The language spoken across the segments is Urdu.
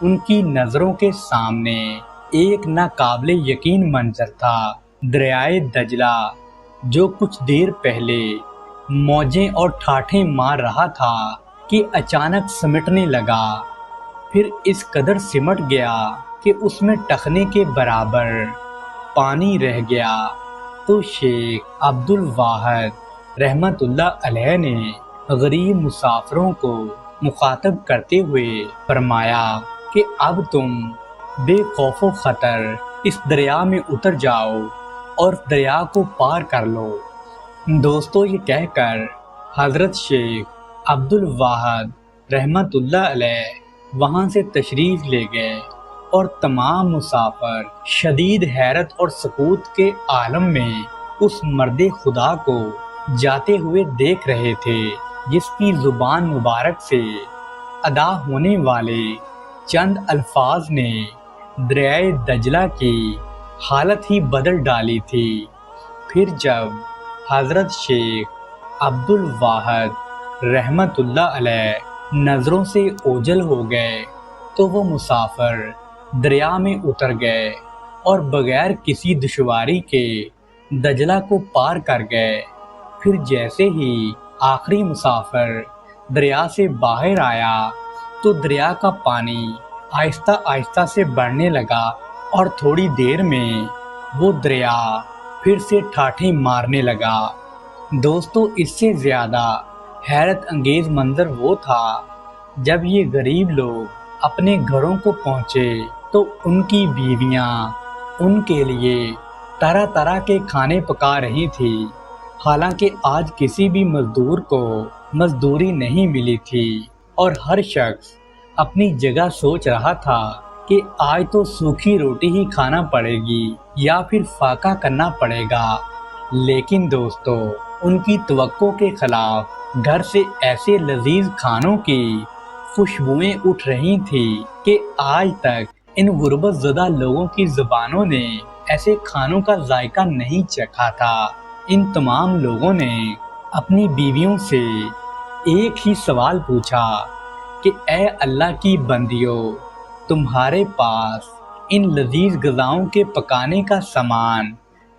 ان کی نظروں کے سامنے ایک ناقابل یقین منظر تھا۔ دریائے دجلہ جو کچھ دیر پہلے موجیں اور ٹھاٹھیں مار رہا تھا کہ اچانک سمٹنے لگا، پھر اس قدر سمٹ گیا کہ اس میں ٹخنے کے برابر پانی رہ گیا۔ تو شیخ عبد الواحد رحمت اللہ علیہ نے غریب مسافروں کو مخاطب کرتے ہوئے فرمایا کہ اب تم بے خوف و خطر اس دریا میں اتر جاؤ اور دریا کو پار کر لو۔ دوستو، یہ کہہ کر حضرت شیخ عبد الواحد رحمت اللہ علیہ وہاں سے تشریف لے گئے اور تمام مسافر شدید حیرت اور سکوت کے عالم میں اس مرد خدا کو جاتے ہوئے دیکھ رہے تھے، جس کی زبان مبارک سے ادا ہونے والے چند الفاظ نے دریائے دجلہ کی حالت ہی بدل ڈالی تھی۔ پھر جب حضرت شیخ عبد الواحد رحمت اللہ علیہ نظروں سے اوجھل ہو گئے تو وہ مسافر دریا میں اتر گئے اور بغیر کسی دشواری کے دجلہ کو پار کر گئے۔ پھر جیسے ہی آخری مسافر دریا سے باہر آیا تو دریا کا پانی آہستہ آہستہ سے بڑھنے لگا اور تھوڑی دیر میں وہ دریا پھر سے ٹھاٹھیں مارنے لگا۔ دوستو، اس سے زیادہ حیرت انگیز منظر وہ تھا جب یہ غریب لوگ اپنے گھروں کو پہنچے تو ان کی بیویاں ان کے لیے طرح طرح کے کھانے پکا رہی تھی، حالانکہ آج کسی بھی مزدور کو مزدوری نہیں ملی تھی اور ہر شخص اپنی جگہ سوچ رہا تھا کہ آج تو سوکھی روٹی ہی کھانا پڑے گی یا پھر فاقہ کرنا پڑے گا۔ لیکن دوستو، ان کی توقع کے خلاف گھر سے ایسے لذیذ کھانوں کی خوشبوئیں اٹھ رہی تھیں کہ آج تک ان غربت زدہ لوگوں کی زبانوں نے ایسے کھانوں کا ذائقہ نہیں چکھا تھا۔ ان تمام لوگوں نے اپنی بیویوں سے ایک ہی سوال پوچھا کہ اے اللہ کی بندیوں، تمہارے پاس ان لذیذ غذاؤں کے پکانے کا سامان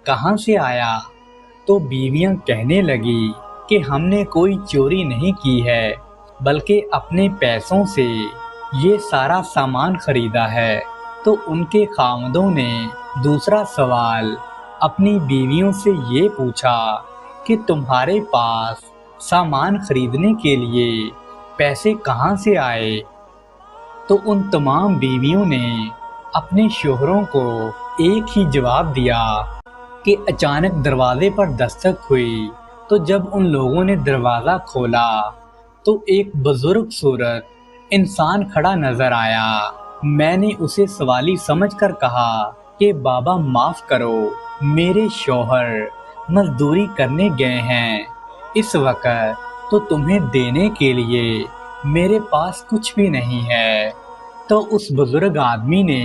کہاں سے آیا؟ تو بیویاں کہنے لگی کہ ہم نے کوئی چوری نہیں کی ہے، بلکہ اپنے پیسوں سے یہ سارا سامان خریدا ہے۔ تو ان کے خاوندوں نے دوسرا سوال اپنی بیویوں سے یہ پوچھا کہ تمہارے پاس سامان خریدنے کے لیے پیسے کہاں سے آئے؟ تو ان تمام بیویوں نے اپنے شوہروں کو ایک ہی جواب دیا کہ اچانک دروازے پر دستک ہوئی، تو جب ان لوگوں نے دروازہ کھولا تو ایک بزرگ صورت انسان کھڑا نظر آیا۔ میں نے اسے سوالی سمجھ کر کہا کہ بابا معاف کرو، میرے شوہر مزدوری کرنے گئے ہیں، اس وقت تو تمہیں دینے کے لیے میرے پاس کچھ بھی نہیں ہے۔ تو اس بزرگ آدمی نے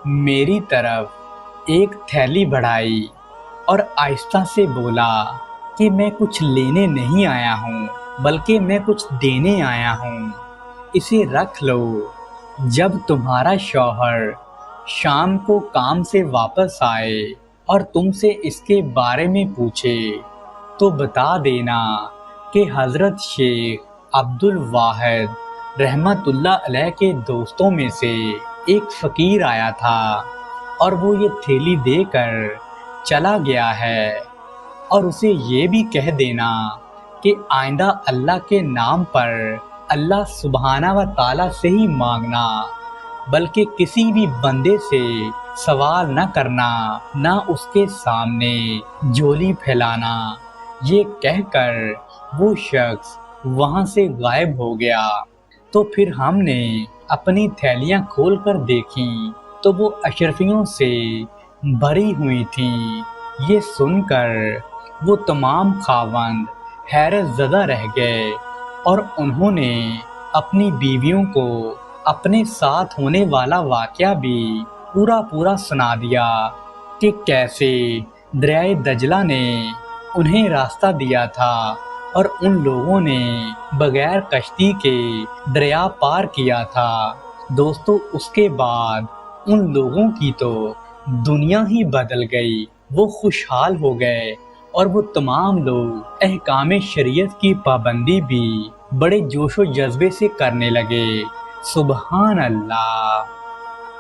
میری طرف ایک تھیلی بڑھائی اور آہستہ سے بولا کہ میں کچھ لینے نہیں آیا ہوں، بلکہ میں کچھ دینے آیا ہوں، اسے رکھ لو۔ جب تمہارا شوہر شام کو کام سے واپس آئے اور تم سے اس کے بارے میں پوچھے تو بتا دینا کہ حضرت شیخ عبد الواحد رحمت اللہ علیہ کے دوستوں میں سے ایک فقیر آیا تھا اور وہ یہ تھیلی دے کر چلا گیا ہے، اور اسے یہ بھی کہہ دینا کہ آئندہ اللہ کے نام پر اللہ سبحانہ و تعالیٰ سے ہی مانگنا، بلکہ کسی بھی بندے سے سوال نہ کرنا، نہ اس کے سامنے جھولی پھیلانا۔ یہ کہہ کر وہ شخص وہاں سے غائب ہو گیا۔ تو پھر ہم نے اپنی تھیلیاں کھول کر دیکھیں تو وہ اشرفیوں سے بھری ہوئی تھیں۔ یہ سن کر وہ تمام خاوند حیرت زدہ رہ گئے اور انہوں نے اپنی بیویوں کو اپنے ساتھ ہونے والا واقعہ بھی پورا سنا دیا کہ کیسے دریائے دجلہ نے انہیں راستہ دیا تھا اور ان لوگوں نے بغیر کشتی کے دریا پار کیا تھا۔ دوستو اس کے بعد ان لوگوں کی تو دنیا ہی بدل گئی، وہ خوشحال ہو گئے اور وہ تمام لوگ احکام شریعت کی پابندی بھی بڑے جوش و جذبے سے کرنے لگے۔ سبحان اللہ۔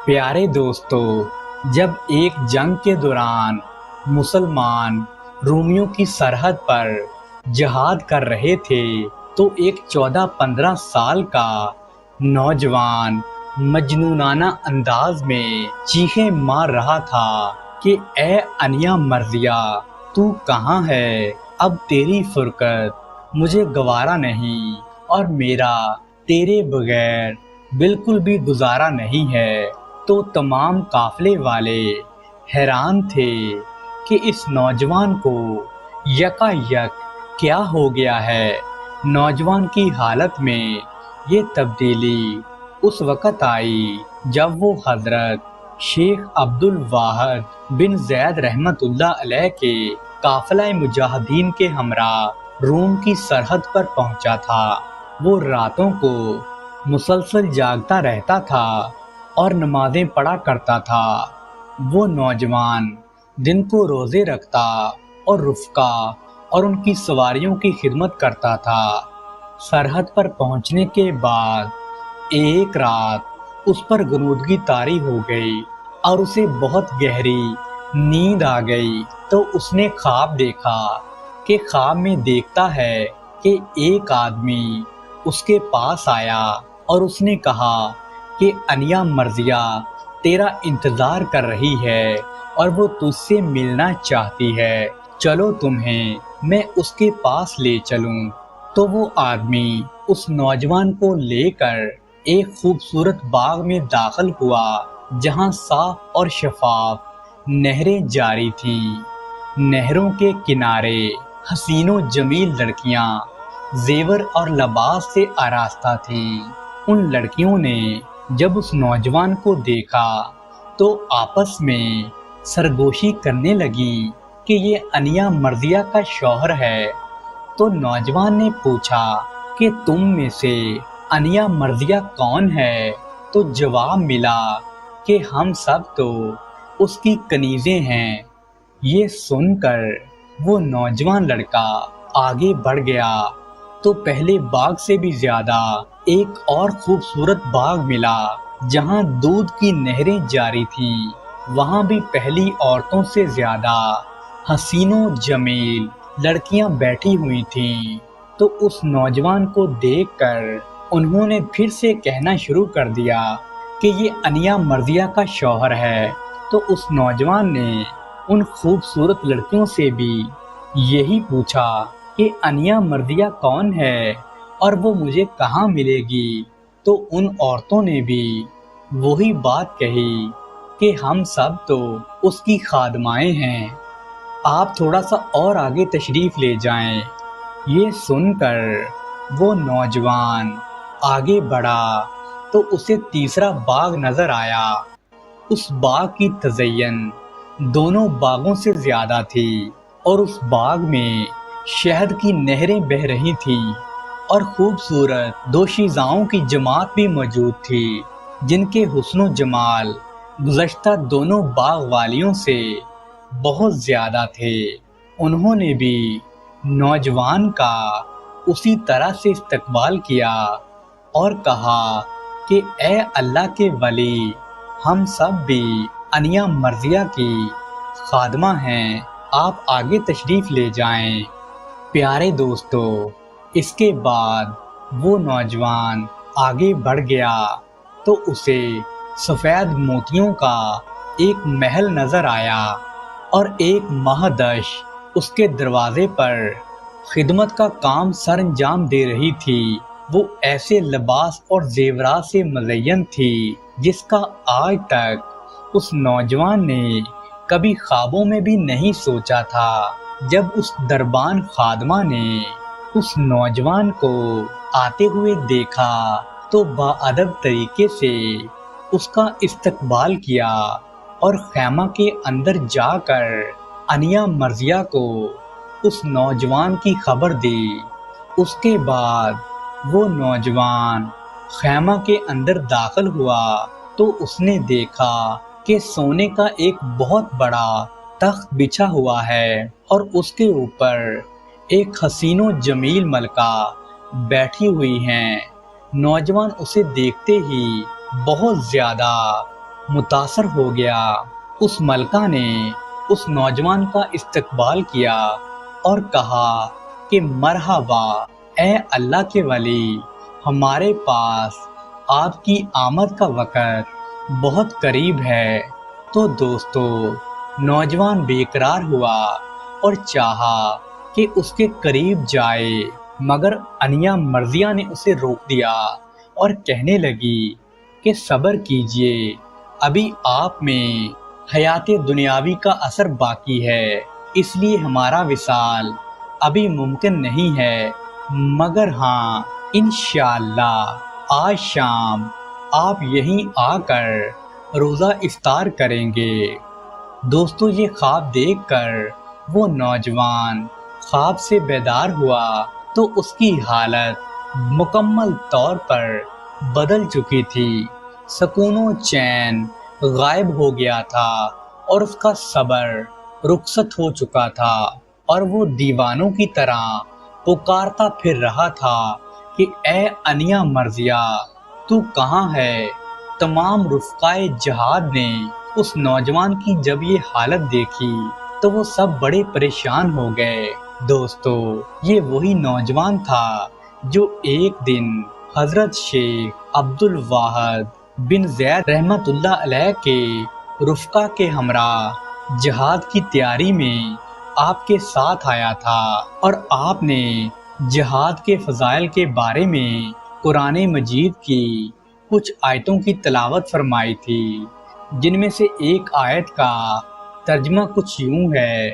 پیارے دوستو، جب ایک جنگ کے دوران مسلمان رومیوں کی سرحد پر جہاد کر رہے تھے تو ایک 14-15 سال کا نوجوان مجنونانہ انداز میں چیخیں مار رہا تھا کہ اے انیا مرضیہ، تو کہاں ہے؟ اب تیری فرقت مجھے گوارا نہیں اور میرا تیرے بغیر بالکل بھی گزارا نہیں ہے۔ تو تمام قافلے والے حیران تھے کہ اس نوجوان کو یکا یک کیا ہو گیا ہے۔ نوجوان کی حالت میں یہ تبدیلی اس وقت آئی جب وہ حضرت شیخ عبد الواحد بن زید رحمت اللہ علیہ کے قافلہ مجاہدین کے ہمراہ روم کی سرحد پر پہنچا تھا۔ وہ راتوں کو مسلسل جاگتا رہتا تھا اور نمازیں پڑھا کرتا تھا۔ وہ نوجوان دن کو روزے رکھتا اور رفقا اور ان کی سواریوں کی خدمت کرتا تھا۔ سرحد پر پہنچنے کے بعد ایک رات اس پر غنودگی طاری ہو گئی اور اسے بہت گہری نیند آ گئی۔ تو اس نے خواب دیکھا کہ خواب میں دیکھتا ہے کہ ایک آدمی اس کے پاس آیا اور اس نے کہا کہ انیا مرضیہ تیرا انتظار کر رہی ہے اور وہ تجھ سے ملنا چاہتی ہے، چلو تمہیں میں اس کے پاس لے چلوں۔ تو وہ آدمی اس نوجوان کو لے کر ایک خوبصورت باغ میں داخل ہوا جہاں صاف اور شفاف نہریں جاری تھیں۔ نہروں کے کنارے حسین و جمیل لڑکیاں زیور اور لباس سے آراستہ تھیں۔ ان لڑکیوں نے جب اس نوجوان کو دیکھا تو آپس میں سرگوشی کرنے لگی کہ یہ انیا مرضیہ کا شوہر ہے۔ تو نوجوان نے پوچھا کہ تم میں سے انیا مرضیہ کون ہے؟ تو جواب ملا کہ ہم سب تو اس کی کنیزیں ہیں۔ یہ سن کر وہ نوجوان لڑکا آگے بڑھ گیا تو پہلے باغ سے بھی زیادہ ایک اور خوبصورت باغ ملا جہاں دودھ کی نہریں جاری تھیں۔ وہاں بھی پہلی عورتوں سے زیادہ حسین و جمیل لڑکیاں بیٹھی ہوئی تھیں۔ تو اس نوجوان کو دیکھ کر انہوں نے پھر سے کہنا شروع کر دیا کہ یہ انیا مرضیہ کا شوہر ہے۔ تو اس نوجوان نے ان خوبصورت لڑکیوں سے بھی یہی پوچھا کہ انیا مرضیہ کون ہے اور وہ مجھے کہاں ملے گی؟ تو ان عورتوں نے بھی وہی بات کہی کہ ہم سب تو اس کی خادمائیں ہیں۔ آپ تھوڑا سا اور آگے تشریف لے جائیں۔ یہ سن کر وہ نوجوان آگے بڑھا تو اسے تیسرا باغ نظر آیا۔ اس باغ کی تزئین دونوں باغوں سے زیادہ تھی اور اس باغ میں شہد کی نہریں بہہ رہی تھیں اور خوبصورت دوشیزاؤں کی جماعت بھی موجود تھی جن کے حسن و جمال گزشتہ دونوں باغ والیوں سے بہت زیادہ تھے۔ انہوں نے بھی نوجوان کا اسی طرح سے استقبال کیا اور کہا کہ اے اللہ کے ولی، ہم سب بھی انیا مرضیہ کی خادمہ ہیں، آپ آگے تشریف لے جائیں۔ پیارے دوستو، اس کے بعد وہ نوجوان آگے بڑھ گیا تو اسے سفید موتیوں کا ایک محل نظر آیا اور ایک مہدش اس کے دروازے پر خدمت کا کام سر انجام دے رہی تھی۔ وہ ایسے لباس اور زیورات سے مزین تھی جس کا آج تک اس نوجوان نے کبھی خوابوں میں بھی نہیں سوچا تھا۔ جب اس دربان خادمہ نے اس نوجوان کو آتے ہوئے دیکھا تو باادب طریقے سے اس کا استقبال کیا اور خیمہ کے اندر جا کر انیا مرضیہ کو اس نوجوان کی خبر دی۔ اس کے بعد وہ نوجوان خیمہ کے اندر داخل ہوا تو اس نے دیکھا کہ سونے کا ایک بہت بڑا تخت بچھا ہوا ہے اور اس کے اوپر ایک حسین و جمیل ملکہ بیٹھی ہوئی ہیں۔ نوجوان اسے دیکھتے ہی بہت زیادہ متاثر ہو گیا۔ اس ملکہ نے اس نوجوان کا استقبال کیا اور کہا کہ مرحبا اے اللہ کے ولی، ہمارے پاس آپ کی آمد کا وقت بہت قریب ہے۔ تو دوستو، نوجوان بے قرار ہوا اور چاہا کہ اس کے قریب جائے، مگر انیا مرضیہ نے اسے روک دیا اور کہنے لگی کہ صبر کیجئے، ابھی آپ میں حیات دنیاوی کا اثر باقی ہے، اس لیے ہمارا وصال ابھی ممکن نہیں ہے، مگر ہاں انشاءاللہ آج شام آپ یہیں آ کر روزہ افطار کریں گے۔ دوستو، یہ خواب دیکھ کر وہ نوجوان خواب سے بیدار ہوا تو اس کی حالت مکمل طور پر بدل چکی تھی۔ سکون و چین غائب ہو گیا تھا اور اس کا صبر رخصت ہو چکا تھا اور وہ دیوانوں کی طرح پکارتا پھر رہا تھا کہ اے انیا مرضیہ، تو کہاں ہے؟ تمام رفقائے جہاد نے اس نوجوان کی جب یہ حالت دیکھی تو وہ سب بڑے پریشان ہو گئے۔ دوستو، یہ وہی نوجوان تھا جو ایک دن حضرت شیخ عبد الواحد بن زید رحمت اللہ علیہ کے رفقا کے ہمراہ جہاد کی تیاری میں آپ کے ساتھ آیا تھا اور آپ نے جہاد کے فضائل کے بارے میں قرآن مجید کی کچھ آیتوں کی تلاوت فرمائی تھی، جن میں سے ایک آیت کا ترجمہ کچھ یوں ہے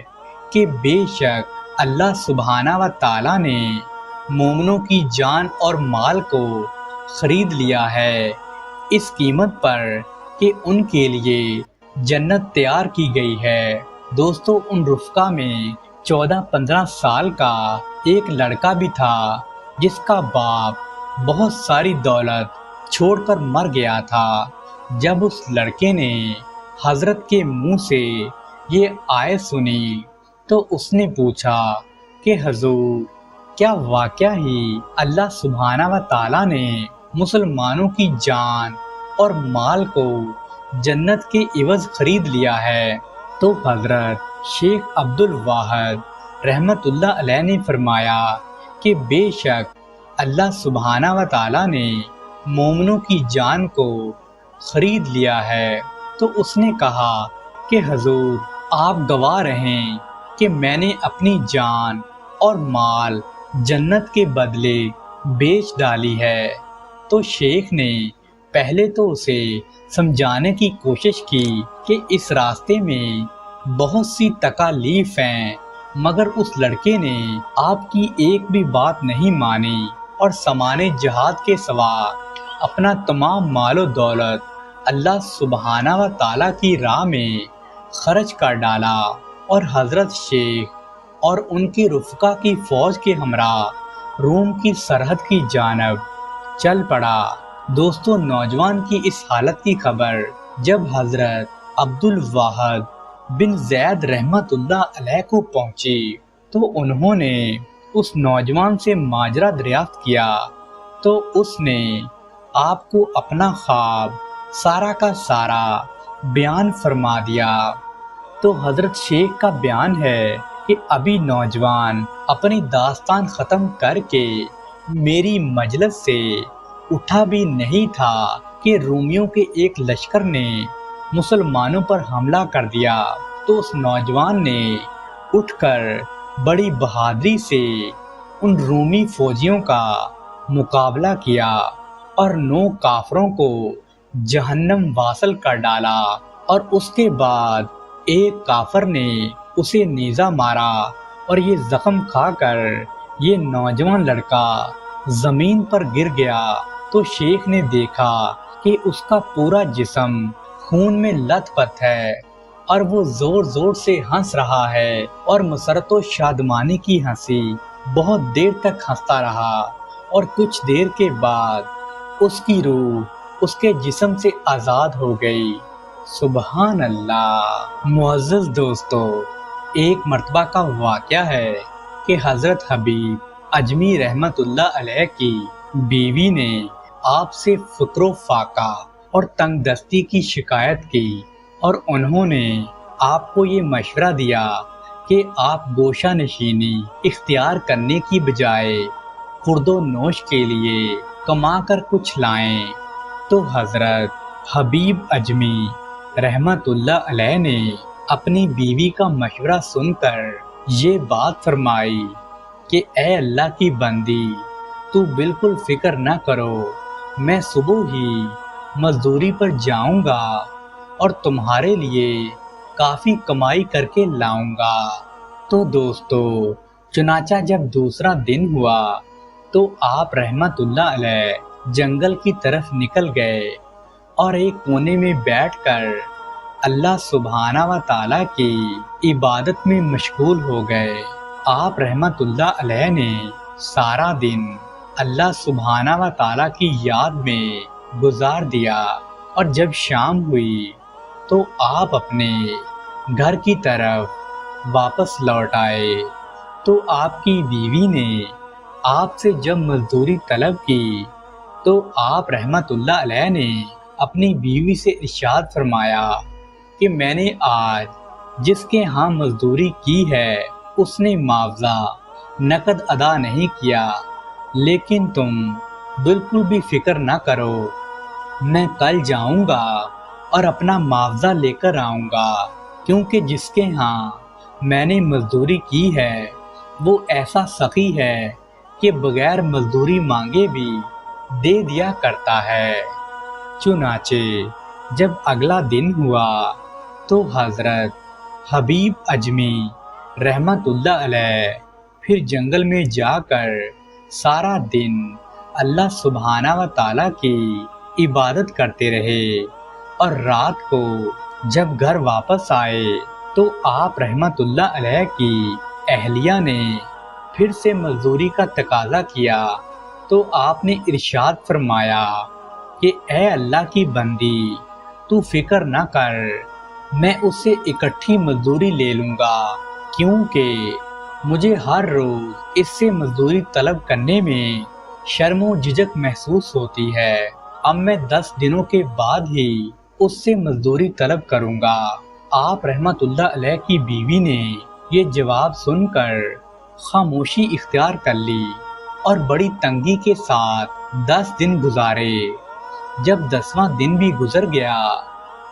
کہ بے شک اللہ سبحانہ و تعالیٰ نے مومنوں کی جان اور مال کو خرید لیا ہے اس قیمت پر کہ ان کے لیے جنت تیار کی گئی ہے۔ دوستو، ان رفقا میں 14-15 سال کا ایک لڑکا بھی تھا جس کا باپ بہت ساری دولت چھوڑ کر مر گیا تھا۔ جب اس لڑکے نے حضرت کے منہ سے یہ آیت سنی تو اس نے پوچھا کہ حضور، کیا واقعہ ہی اللہ سبحانہ و تعالیٰ نے مسلمانوں کی جان اور مال کو جنت کے عوض خرید لیا ہے؟ تو حضرت شیخ عبد الواحد رحمت اللہ علیہ نے فرمایا کہ بے شک اللہ سبحانہ و تعالیٰ نے مومنوں کی جان کو خرید لیا ہے۔ تو اس نے کہا کہ حضور، آپ گواہ رہیں کہ میں نے اپنی جان اور مال جنت کے بدلے بیچ ڈالی ہے۔ تو شیخ نے پہلے تو اسے سمجھانے کی کوشش کی کہ اس راستے میں بہت سی تکالیف ہیں، مگر اس لڑکے نے آپ کی ایک بھی بات نہیں مانی اور سامان جہاد کے سوا اپنا تمام مال و دولت اللہ سبحانہ و تعالیٰ کی راہ میں خرچ کر ڈالا اور حضرت شیخ اور ان کی رفقا کی فوج کے ہمراہ روم کی سرحد کی جانب چل پڑا۔ دوستو، نوجوان کی اس حالت کی خبر جب حضرت عبد الواحد بن زید رحمت اللہ علیہ کو پہنچی تو انہوں نے اس نوجوان سے ماجرا دریافت کیا تو اس نے آپ کو اپنا خواب سارا کا سارا بیان فرما دیا۔ تو حضرت شیخ کا بیان ہے کہ ابھی نوجوان اپنی داستان ختم کر کے میری مجلس سے اٹھا بھی نہیں تھا کہ رومیوں کے ایک لشکر نے مسلمانوں پر حملہ کر دیا۔ تو اس نوجوان نے اٹھ کر بڑی بہادری سے ان رومی فوجیوں کا مقابلہ کیا اور 9 کافروں کو جہنم واصل کر ڈالا، اور اس کے بعد ایک کافر نے اسے نیزہ مارا اور یہ زخم کھا کر یہ نوجوان لڑکا زمین پر گر گیا۔ تو شیخ نے دیکھا کہ اس کا پورا جسم خون میں لت پت ہے اور وہ زور زور سے ہنس رہا ہے، اور مسرت و شادمانی کی ہنسی بہت دیر تک ہنستا رہا، اور کچھ دیر کے بعد اس کی روح اس کے جسم سے آزاد ہو گئی۔ سبحان اللہ۔ معزز دوستو، ایک مرتبہ کا واقعہ ہے کہ حضرت حبیب اجمی رحمت اللہ علیہ کی بیوی نے آپ سے فقر و فاقہ اور تنگ دستی کی شکایت کی، اور انہوں نے آپ کو یہ مشورہ دیا کہ آپ گوشہ نشینی اختیار کرنے کی بجائے خورد و نوش کے لیے کما کر کچھ لائیں۔ تو حضرت حبیب اجمی رحمت اللہ علیہ نے اپنی بیوی کا مشورہ سن کر یہ بات فرمائی کہ اے اللہ کی بندی، تو بالکل فکر نہ کرو، میں صبح ہی مزدوری پر جاؤں گا اور تمہارے لیے کافی کمائی کر کے لاؤں گا۔ تو دوستو، چنانچہ جب دوسرا دن ہوا تو آپ رحمت اللہ علیہ جنگل کی طرف نکل گئے اور ایک کونے میں بیٹھ کر اللہ سبحانہ و تعالیٰ کی عبادت میں مشغول ہو گئے۔ آپ رحمت اللہ علیہ نے سارا دن اللہ سبحانہ و تعالیٰ کی یاد میں گزار دیا، اور جب شام ہوئی تو آپ اپنے گھر کی طرف واپس لوٹ آئے۔ تو آپ کی بیوی نے آپ سے جب مزدوری طلب کی تو آپ رحمت اللہ علیہ نے اپنی بیوی سے ارشاد فرمایا کہ میں نے آج جس کے ہاں مزدوری کی ہے اس نے معاوضہ نقد ادا نہیں کیا، لیکن تم بالکل بھی فکر نہ کرو، میں کل جاؤں گا اور اپنا معاوضہ لے کر آؤں گا، کیونکہ جس کے ہاں میں نے مزدوری کی ہے وہ ایسا سخی ہے کہ بغیر مزدوری مانگے بھی دے دیا کرتا ہے۔ چنانچہ جب اگلا دن ہوا تو حضرت حبیب اجمی رحمت اللہ علیہ پھر جنگل میں جا کر سارا دن اللہ سبحانہ و تعالیٰ کی عبادت کرتے رہے، اور رات کو جب گھر واپس آئے تو آپ رحمت اللہ علیہ کی اہلیہ نے پھر سے مزدوری کا تقاضا کیا، تو آپ نے ارشاد فرمایا کہ اے اللہ کی بندی، تو فکر نہ کر، میں اس سے اکٹھی مزدوری لے لوں گا، کیونکہ مجھے ہر روز اس سے مزدوری طلب کرنے میں شرم و جھجک محسوس ہوتی ہے۔ اب میں 10 دنوں کے بعد ہی اس سے مزدوری طلب کروں گا۔ آپ رحمت اللہ علیہ کی بیوی نے یہ جواب سن کر خاموشی اختیار کر لی اور بڑی تنگی کے ساتھ 10 دن گزارے۔ جب 10واں دن بھی گزر گیا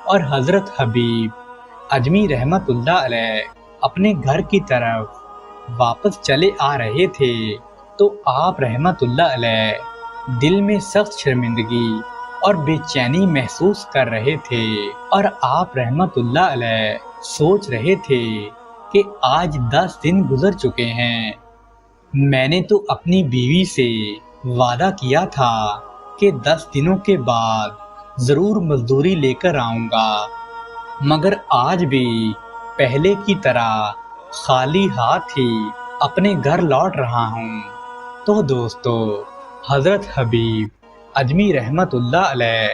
اور حضرت حبیب اجمی رحمت اللہ علیہ اپنے گھر کی طرف واپس چلے آ رہے تھے تو آپ رحمت اللہ علیہ دل میں سخت شرمندگی اور بے چینی محسوس کر رہے تھے، اور آپ رحمت اللہ علیہ سوچ رہے تھے کہ آج 10 دن گزر چکے ہیں، میں نے تو اپنی بیوی سے وعدہ کیا تھا کہ 10 دنوں کے بعد ضرور مزدوری لے کر آؤں گا، مگر آج بھی پہلے کی طرح خالی ہاتھ ہی اپنے گھر لوٹ رہا ہوں۔ تو دوستو، حضرت حبیب اجمی رحمت اللہ علیہ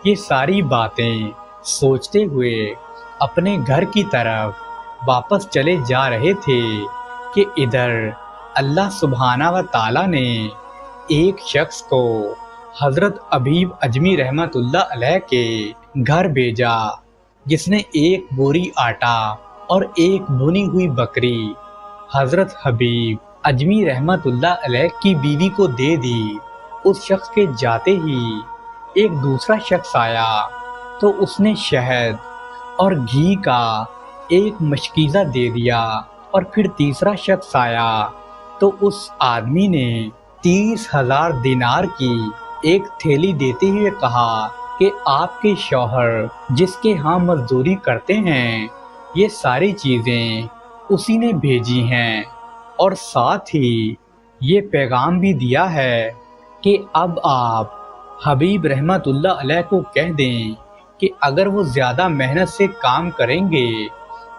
یہ ساری باتیں سوچتے ہوئے اپنے گھر کی طرف واپس چلے جا رہے تھے کہ ادھر اللہ سبحانہ و تعالیٰ نے ایک شخص کو حضرت حبیب اجمی رحمت اللہ علیہ کے گھر بھیجا، جس نے ایک بوری آٹا اور ایک بھنی ہوئی بکری حضرت حبیب اجمی رحمت اللہ علیہ کی بیوی کو دے دی۔ اس شخص کے جاتے ہی ایک دوسرا شخص آیا تو اس نے شہد اور گھی کا ایک مشکیزہ دے دیا، اور پھر تیسرا شخص آیا تو اس آدمی نے 30,000 دینار کی ایک تھیلی دیتے ہوئے کہا کہ آپ کے شوہر جس کے ہاں مزدوری کرتے ہیں یہ ساری چیزیں اسی نے بھیجی ہیں، اور ساتھ ہی یہ پیغام بھی دیا ہے کہ اب آپ حبیب رحمت اللہ علیہ کو کہہ دیں کہ اگر وہ زیادہ محنت سے کام کریں گے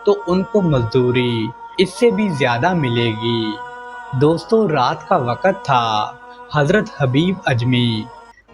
تو ان کو مزدوری اس سے بھی زیادہ ملے گی۔ دوستو، رات کا وقت تھا۔ حضرت حبیب اجمی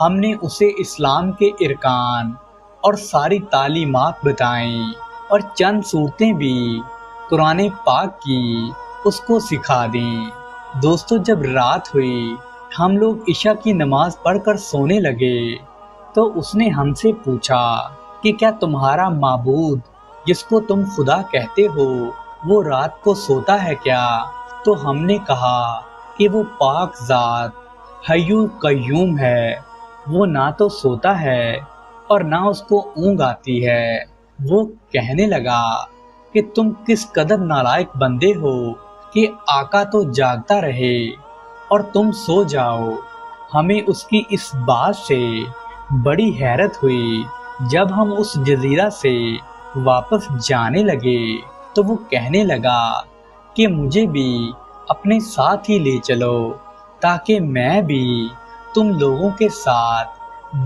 ہم نے اسے اسلام کے ارکان اور ساری تعلیمات بتائیں اور چند صورتیں بھی قرآن پاک کی اس کو سکھا دیں۔ دوستو، جب رات ہوئی ہم لوگ عشاء کی نماز پڑھ کر سونے لگے تو اس نے ہم سے پوچھا کہ کیا تمہارا معبود جس کو تم خدا کہتے ہو وہ رات کو سوتا ہے کیا؟ تو ہم نے کہا کہ وہ پاک ذات حی قیوم ہے، وہ نہ تو سوتا ہے اور نہ اس کو اونگ آتی ہے۔ وہ کہنے لگا کہ تم کس قدر نالائق بندے ہو کہ آقا تو جاگتا رہے اور تم سو جاؤ۔ ہمیں اس کی اس بات سے بڑی حیرت ہوئی۔ جب ہم اس جزیرہ سے واپس جانے لگے تو وہ کہنے لگا کہ مجھے بھی اپنے ساتھ ہی لے چلو تاکہ میں بھی تم لوگوں کے ساتھ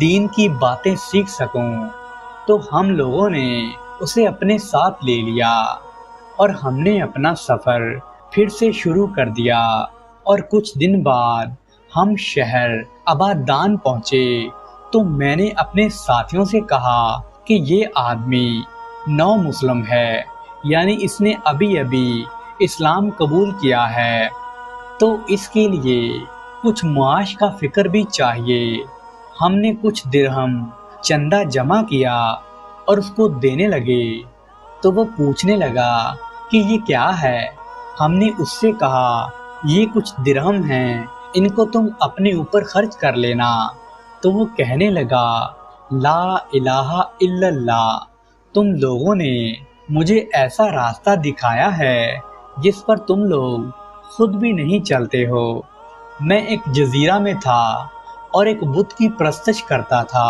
دین کی باتیں سیکھ سکوں۔ تو ہم لوگوں نے اسے اپنے ساتھ لے لیا اور ہم نے اپنا سفر پھر سے شروع کر دیا، اور کچھ دن بعد ہم شہر ابادان پہنچے تو میں نے اپنے ساتھیوں سے کہا کہ یہ آدمی نو مسلم ہے، یعنی اس نے ابھی اسلام قبول کیا ہے، تو اس کے لیے کچھ معاش کا فکر بھی چاہیے۔ ہم نے کچھ درہم چندہ جمع کیا اور اس کو دینے لگے تو وہ پوچھنے لگا کہ یہ کیا ہے؟ ہم نے اس سے کہا یہ کچھ درہم ہیں، ان کو تم اپنے اوپر خرچ کر لینا۔ تو وہ کہنے لگا لا الہ الا اللہ، تم لوگوں نے مجھے ایسا راستہ دکھایا ہے جس پر تم لوگ خود بھی نہیں چلتے ہو۔ میں ایک جزیرہ میں تھا اور ایک بت کی پرستش کرتا تھا،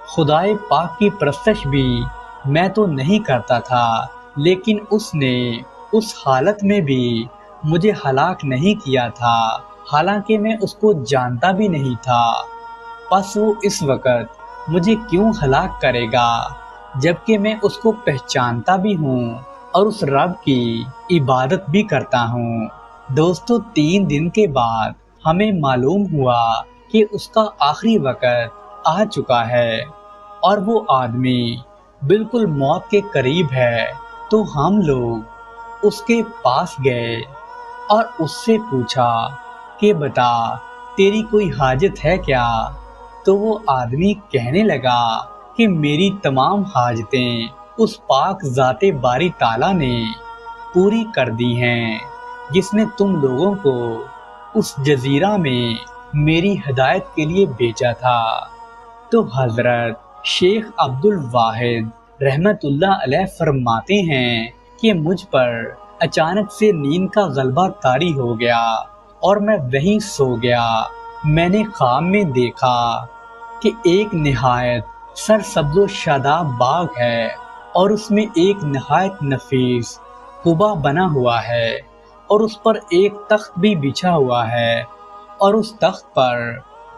خدائے پاک کی پرستش بھی میں تو نہیں کرتا تھا، لیکن اس نے اس حالت میں بھی مجھے ہلاک نہیں کیا تھا، حالانکہ میں اس کو جانتا بھی نہیں تھا۔ پس وہ اس وقت مجھے کیوں ہلاک کرے گا جبکہ میں اس کو پہچانتا بھی ہوں اور اس رب کی عبادت بھی کرتا ہوں۔ دوستو، 3 دن کے بعد ہمیں معلوم ہوا کہ اس کا آخری وقت آ چکا ہے اور وہ آدمی بالکل موت کے قریب ہے۔ تو ہم لوگ اس کے پاس گئے اور اس سے پوچھا کہ بتا تیری کوئی حاجت ہے کیا؟ تو وہ آدمی کہنے لگا کہ میری تمام حاجتیں اس پاک ذات باری تعالیٰ نے پوری کر دی ہیں جس نے تم لوگوں کو اس جزیرہ میں میری ہدایت کے لیے بھیجا تھا۔ تو حضرت شیخ عبد الواحد رحمت اللہ علیہ فرماتے ہیں کہ مجھ پر اچانک سے نیند کا غلبہ طاری ہو گیا اور میں وہیں سو گیا۔ میں نے خواب میں دیکھا کہ ایک نہایت سرسبز و شاداب باغ ہے اور اس میں ایک نہایت نفیس قبہ بنا ہوا ہے اور اس پر ایک تخت بھی بچھا ہوا ہے اور اس تخت پر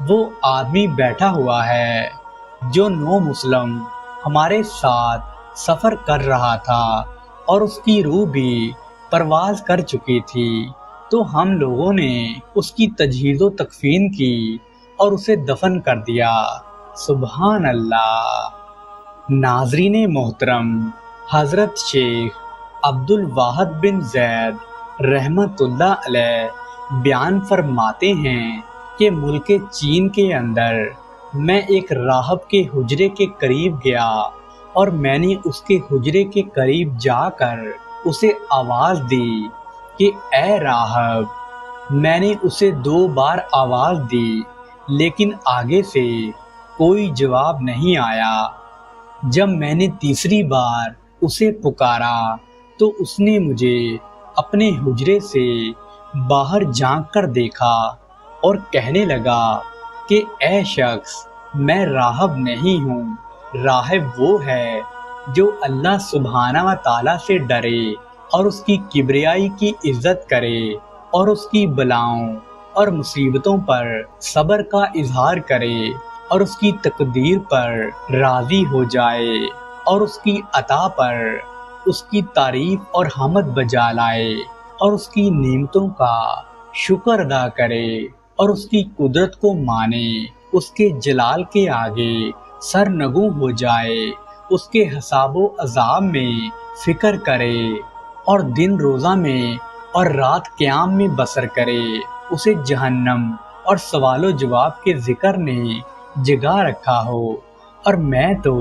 وہ آدمی بیٹھا ہوا ہے جو نو مسلم ہمارے ساتھ سفر کر رہا تھا اور اس کی روح بھی پرواز کر چکی تھی۔ تو ہم لوگوں نے اس کی تجہیز و تکفین کی اور اسے دفن کر دیا۔ سبحان اللہ۔ ناظرین محترم، حضرت شیخ عبد الواحد بن زید رحمت اللہ علیہ بیان فرماتے ہیں کہ ملک چین کے اندر میں ایک راہب کے حجرے کے قریب گیا اور میں نے اس کے حجرے کے قریب جا کر اسے آواز دی کہ اے راہب۔ میں نے اسے 2 بار آواز دی لیکن آگے سے کوئی جواب نہیں آیا۔ جب میں نے تیسری بار اسے پکارا تو اس نے مجھے اپنے حجرے سے باہر جھانک کر دیکھا اور کہنے لگا کہ اے شخص، میں راہب نہیں ہوں، راہب وہ ہے جو اللہ سبحانہ و تعالیٰ سے ڈرے اور اس کی کبریائی کی عزت کرے اور اس کی بلاؤں اور مصیبتوں پر صبر کا اظہار کرے اور اس کی تقدیر پر راضی ہو جائے اور اس کی عطا پر اس کی تعریف اور حمد بجا لائے اور اس کی نعمتوں کا شکر ادا کرے اور اس کی قدرت کو مانے اس کے جلال کے آگے سرنگوں ہو جائے، اس کے حساب و عذاب میں فکر کرے اور دن روزہ میں اور رات قیام میں بسر کرے، اسے جہنم اور سوال و جواب کے ذکر نے جگا رکھا ہو، اور میں تو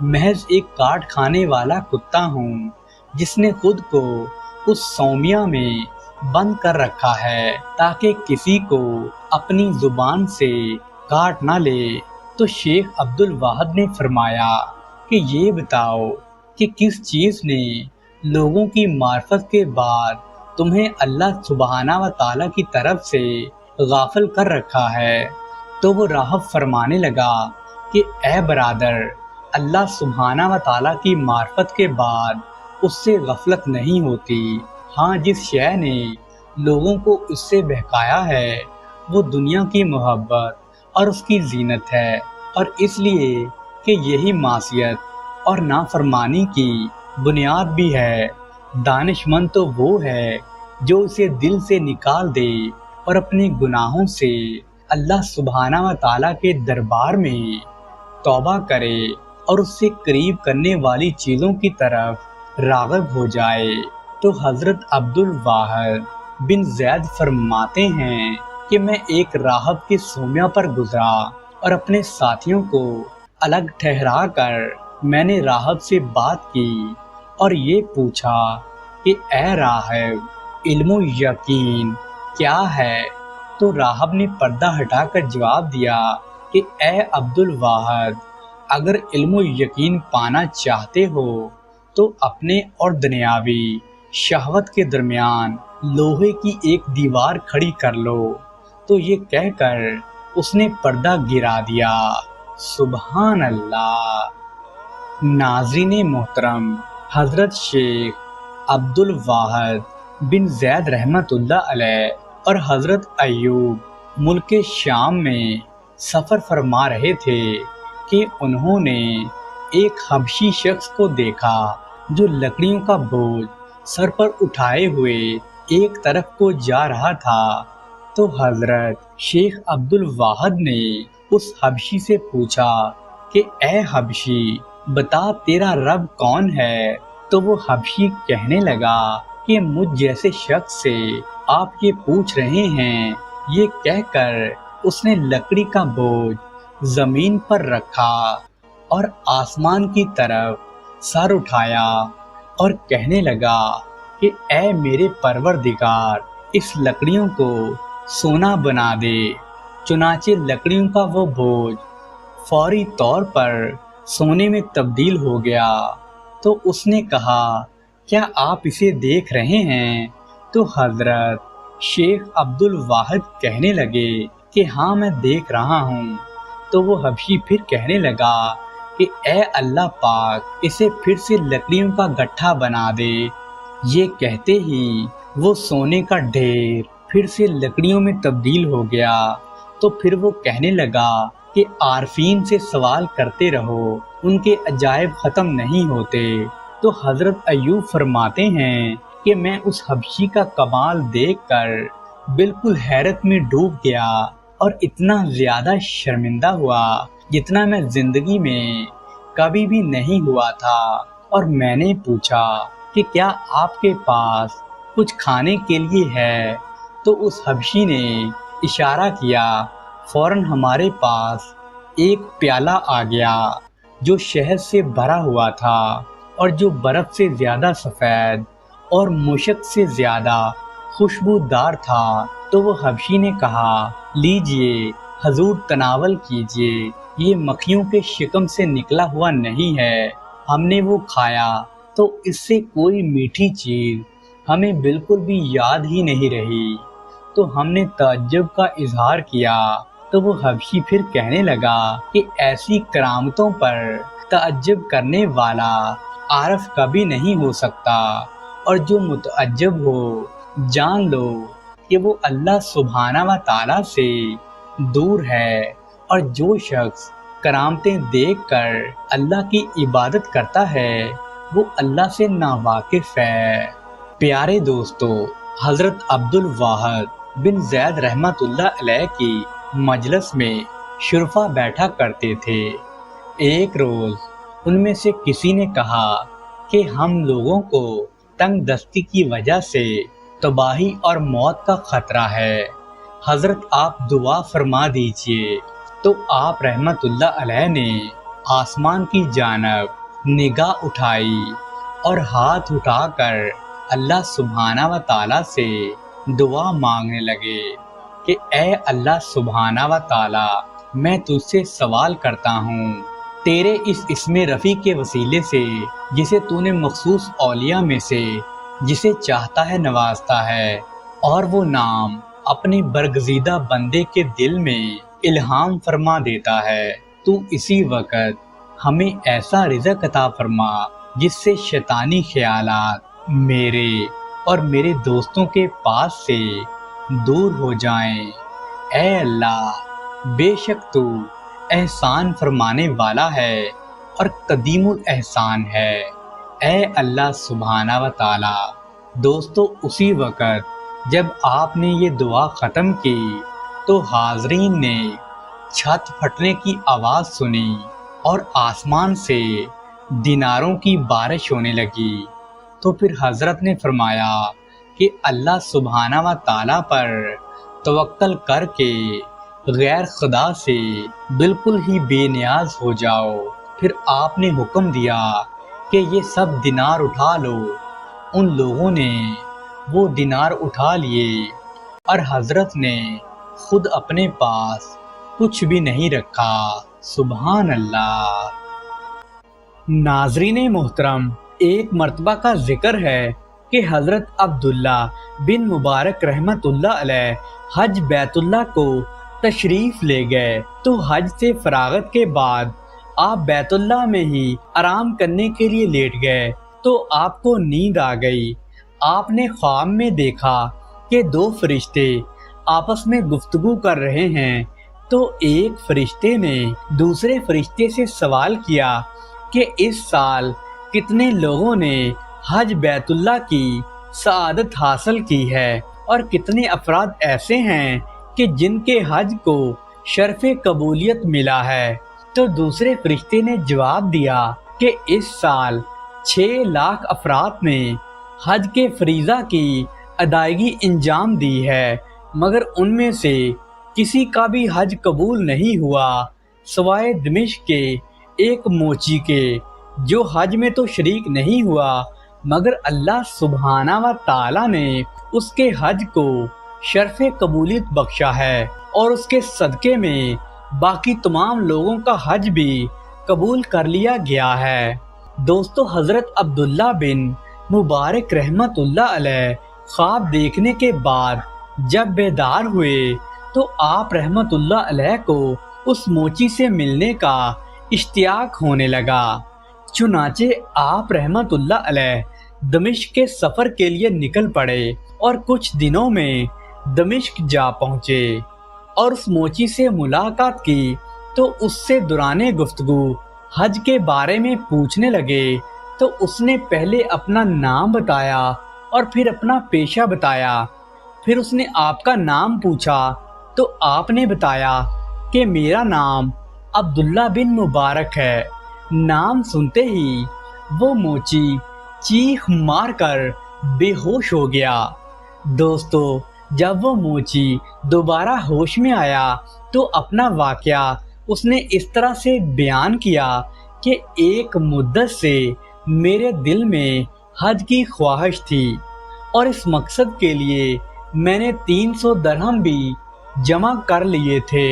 محض ایک کاٹ کھانے والا کتا ہوں جس نے خود کو اس صومعہ میں بند کر رکھا ہے تاکہ کسی کو اپنی زبان سے کاٹ نہ لے۔ تو شیخ عبد الواحد نے فرمایا کہ یہ بتاؤ کہ کس چیز نے لوگوں کی معرفت کے بعد تمہیں اللہ سبحانہ و تعالیٰ کی طرف سے غافل کر رکھا ہے؟ تو وہ راہب فرمانے لگا کہ اے برادر، اللہ سبحانہ و تعالیٰ کی معرفت کے بعد اس سے غفلت نہیں ہوتی۔ ہاں، جس شے نے لوگوں کو اس سے بہکایا ہے وہ دنیا کی محبت اور اس کی زینت ہے، اور اس لیے کہ یہی معصیت اور نافرمانی کی بنیاد بھی ہے۔ دانش مند تو وہ ہے جو اسے دل سے نکال دے اور اپنے گناہوں سے اللہ سبحانہ و تعالیٰ کے دربار میں توبہ کرے اور اس سے قریب کرنے والی چیزوں کی طرف راغب ہو جائے۔ تو حضرت عبد الواحد بن زید فرماتے ہیں کہ میں ایک راہب کے صومعہ پر گزرا اور اپنے ساتھیوں کو الگ ٹھہرا کر میں نے راہب سے بات کی اور یہ پوچھا کہ اے راہب، علم و یقین کیا ہے؟ تو راہب نے پردہ ہٹا کر جواب دیا کہ اے عبد الواحد، اگر علم و یقین پانا چاہتے ہو تو اپنے اور دنیاوی شہوت کے درمیان لوہے کی ایک دیوار کھڑی کر لو۔ تو یہ کہہ کر اس نے پردہ گرا دیا۔ سبحان اللہ۔ ناظرین محترم، حضرت شیخ عبد الواحد بن زید رحمۃ اللہ علیہ اور حضرت ایوب ملک شام میں سفر فرما رہے تھے کہ انہوں نے ایک حبشی شخص کو دیکھا جو لکڑیوں کا بوجھ سر پر اٹھائے ہوئے ایک طرف کو جا رہا تھا۔ تو حضرت شیخ عبد الواحد نے اس حبشی سے پوچھا کہ اے حبشی، بتا تیرا رب کون ہے؟ تو وہ حبشی کہنے لگا کہ مجھ جیسے شخص سے آپ یہ پوچھ رہے ہیں۔ یہ کہہ کر اس نے لکڑی کا بوجھ زمین پر رکھا اور آسمان کی طرف سر اٹھایا اور کہنے لگا کہ اے میرے پروردگار، اس لکڑیوں کو سونا بنا دے۔ چنانچہ لکڑیوں کا وہ بوجھ فوری طور پر سونے میں تبدیل ہو گیا۔ تو اس نے کہا، کیا آپ اسے دیکھ رہے ہیں؟ تو حضرت شیخ عبد الواحد کہنے لگے کہ ہاں، میں دیکھ رہا ہوں۔ تو وہ حبشی پھر کہنے لگا کہ اے اللہ پاک، اسے پھر سے لکڑیوں کا گٹھا بنا دے۔ یہ کہتے ہی وہ سونے کا ڈھیر پھر سے لکڑیوں میں تبدیل ہو گیا۔ تو پھر وہ کہنے لگا کہ عارفین سے سوال کرتے رہو، ان کے عجائب ختم نہیں ہوتے۔ تو حضرت ایوب فرماتے ہیں کہ میں اس حبشی کا کمال دیکھ کر بالکل حیرت میں ڈوب گیا اور اتنا زیادہ شرمندہ ہوا جتنا میں زندگی میں کبھی بھی نہیں ہوا تھا۔ اور میں نے پوچھا کہ کیا آپ کے پاس کچھ کھانے کے لیے ہے؟ تو اس حبشی نے اشارہ کیا۔ فوراً ہمارے پاس ایک پیالہ آ گیا جو شہد سے بھرا ہوا تھا اور جو برف سے زیادہ سفید اور مشک سے زیادہ خوشبودار تھا۔ تو وہ حبشی نے کہا، لیجئے حضور، تناول کیجئے، یہ مکھیوں کے شکم سے نکلا ہوا نہیں ہے۔ ہم نے وہ کھایا تو اس سے کوئی میٹھی چیز ہمیں بالکل بھی یاد ہی نہیں رہی۔ تو ہم نے تعجب کا اظہار کیا۔ تو وہ حبشی پھر کہنے لگا کہ ایسی کرامتوں پر تعجب کرنے والا عارف کبھی نہیں ہو سکتا، اور جو متعجب ہو جان لو کہ وہ اللہ سبحانہ و تعالیٰ سے دور ہے، اور جو شخص کرامتیں دیکھ کر اللہ کی عبادت کرتا ہے وہ اللہ سے ناواقف ہے۔ پیارے دوستو، حضرت عبد الواحد بن زید رحمۃ اللہ علیہ کی مجلس میں شرفا بیٹھا کرتے تھے۔ ایک روز ان میں سے کسی نے کہا کہ ہم لوگوں کو تنگ دستی کی وجہ سے تباہی اور موت کا خطرہ ہے، حضرت آپ دعا فرما دیجئے۔ تو آپ رحمت اللہ علیہ نے آسمان کی جانب نگاہ اٹھائی اور ہاتھ اٹھا کر اللہ سبحانہ و تعالیٰ سے دعا مانگنے لگے کہ اے اللہ سبحانہ و تعالیٰ، میں تجھ سے سوال کرتا ہوں تیرے اس اسم رفیع کے وسیلے سے جسے تو نے مخصوص اولیاء میں سے جسے چاہتا ہے نوازتا ہے، اور وہ نام اپنے برگزیدہ بندے کے دل میں الہام فرما دیتا ہے، تو اسی وقت ہمیں ایسا رزق عطا فرما جس سے شیطانی خیالات میرے اور میرے دوستوں کے پاس سے دور ہو جائیں۔ اے اللہ، بے شک تو احسان فرمانے والا ہے اور قدیم الاحسان ہے۔ اے اللہ سبحانہ و تعالی۔ دوستو، اسی وقت جب آپ نے یہ دعا ختم کی تو حاضرین نے چھت پھٹنے کی آواز سنی اور آسمان سے دیناروں کی بارش ہونے لگی۔ تو پھر حضرت نے فرمایا کہ اللہ سبحانہ و تعالیٰ پر توکل کر کے غیر خدا سے بالکل ہی بے نیاز ہو جاؤ۔ پھر آپ نے حکم دیا کہ یہ سب دینار اٹھا لو۔ ان لوگوں نے وہ دینار اٹھا لیے اور حضرت نے خود اپنے پاس کچھ بھی نہیں رکھا۔ سبحان اللہ۔ ناظرین محترم، ایک مرتبہ کا ذکر ہے کہ حضرت عبداللہ بن مبارک رحمت اللہ علیہ حج بیت اللہ کو تشریف لے گئے، تو حج سے فراغت کے بعد آپ بیت اللہ میں ہی آرام کرنے کے لیے لیٹ گئے تو آپ کو نیند آ گئی۔ آپ نے خواب میں دیکھا کہ دو فرشتے آپس میں گفتگو کر رہے ہیں، تو ایک فرشتے نے دوسرے فرشتے سے سوال کیا کہ اس سال کتنے لوگوں نے حج بیت اللہ کی سعادت حاصل کی ہے اور کتنے افراد ایسے ہیں کہ جن کے حج کو شرف قبولیت ملا ہے۔ تو دوسرے فرشتے نے جواب دیا کہ اس سال 6 لاکھ افراد نے حج کے فریضہ کی ادائیگی انجام دی ہے، مگر ان میں سے کسی کا بھی حج قبول نہیں ہوا سوائے دمشق کے ایک موچی کے، جو حج میں تو شریک نہیں ہوا مگر اللہ سبحانہ و تعالی نے اس کے حج کو شرف قبولیت بخشا ہے، اور اس کے صدقے میں باقی تمام لوگوں کا حج بھی قبول کر لیا گیا ہے۔ دوستو، حضرت عبداللہ بن مبارک رحمت اللہ علیہ خواب دیکھنے کے بعد جب بیدار ہوئے تو آپ رحمت اللہ علیہ کو اس موچی سے ملنے کا اشتیاق ہونے لگا۔ چنانچہ آپ رحمت اللہ علیہ دمشق کے سفر کے لیے نکل پڑے اور کچھ دنوں میں دمشق جا پہنچے اور اس موچی سے ملاقات کی، تو اس سے دوران گفتگو حج کے بارے میں پوچھنے لگے تو اس نے پہلے اپنا نام بتایا اور پھر اپنا پیشہ بتایا۔ پھر اس نے آپ کا نام پوچھا تو آپ نے بتایا کہ میرا نام عبداللہ بن مبارک ہے۔ نام سنتے ہی وہ موچی چیخ مار کر بے ہوش ہو گیا۔ دوستو، جب وہ موچی دوبارہ ہوش میں آیا تو اپنا واقعہ اس نے اس طرح سے بیان کیا کہ ایک مدت سے میرے دل میں حج کی خواہش تھی اور اس مقصد کے لیے میں نے 300 درہم بھی جمع کر لیے تھے،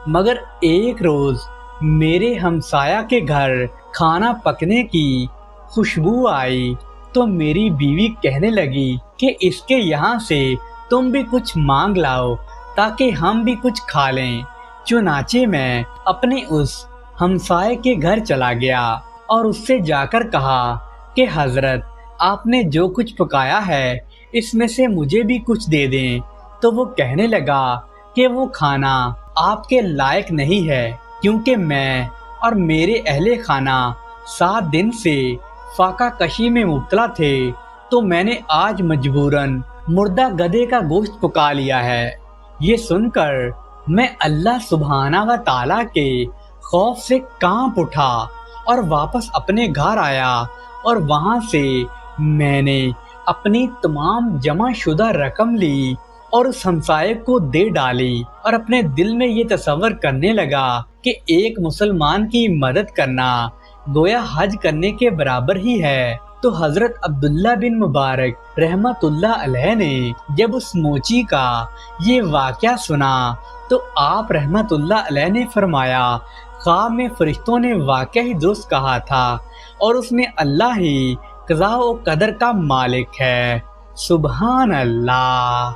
مگر ایک روز میرے ہمسایہ کے گھر کھانا پکنے کی خوشبو آئی تو میری بیوی کہنے لگی کہ اس کے یہاں سے تم بھی کچھ مانگ لاؤ تاکہ ہم بھی کچھ کھا لیں۔ چنانچہ میں اپنے اس ہمسائے کے گھر چلا گیا اور اس سے جا کر کہا کہ حضرت، آپ نے جو کچھ پکایا ہے اس میں سے مجھے بھی کچھ دے دیں۔ تو وہ کہنے لگا کہ وہ کھانا آپ کے لائق نہیں ہے، کیونکہ میں اور میرے اہل خانہ 7 دن سے فاقہ کشی میں مبتلا تھے، تو میں نے آج مجبوراً مردہ گدھے کا گوشت پکا لیا ہے۔ یہ سن کر میں اللہ سبحانہ و تعالیٰ کے خوف سے کانپ اٹھا اور واپس اپنے گھر آیا، اور وہاں سے میں نے اپنی تمام جمع شدہ رقم لی اور اس ہمسائے کو دے ڈالی، اور اپنے دل میں یہ تصور کرنے لگا کہ ایک مسلمان کی مدد کرنا گویا حج کرنے کے برابر ہی ہے۔ تو حضرت عبداللہ بن مبارک رحمت اللہ علیہ نے جب اس موچی کا یہ واقعہ سنا تو آپ رحمت اللہ علیہ نے فرمایا، خواب میں فرشتوں نے واقعہ ہی درست کہا تھا، اور اس میں اللہ ہی قضاء و قدر کا مالک ہے۔ سبحان اللہ۔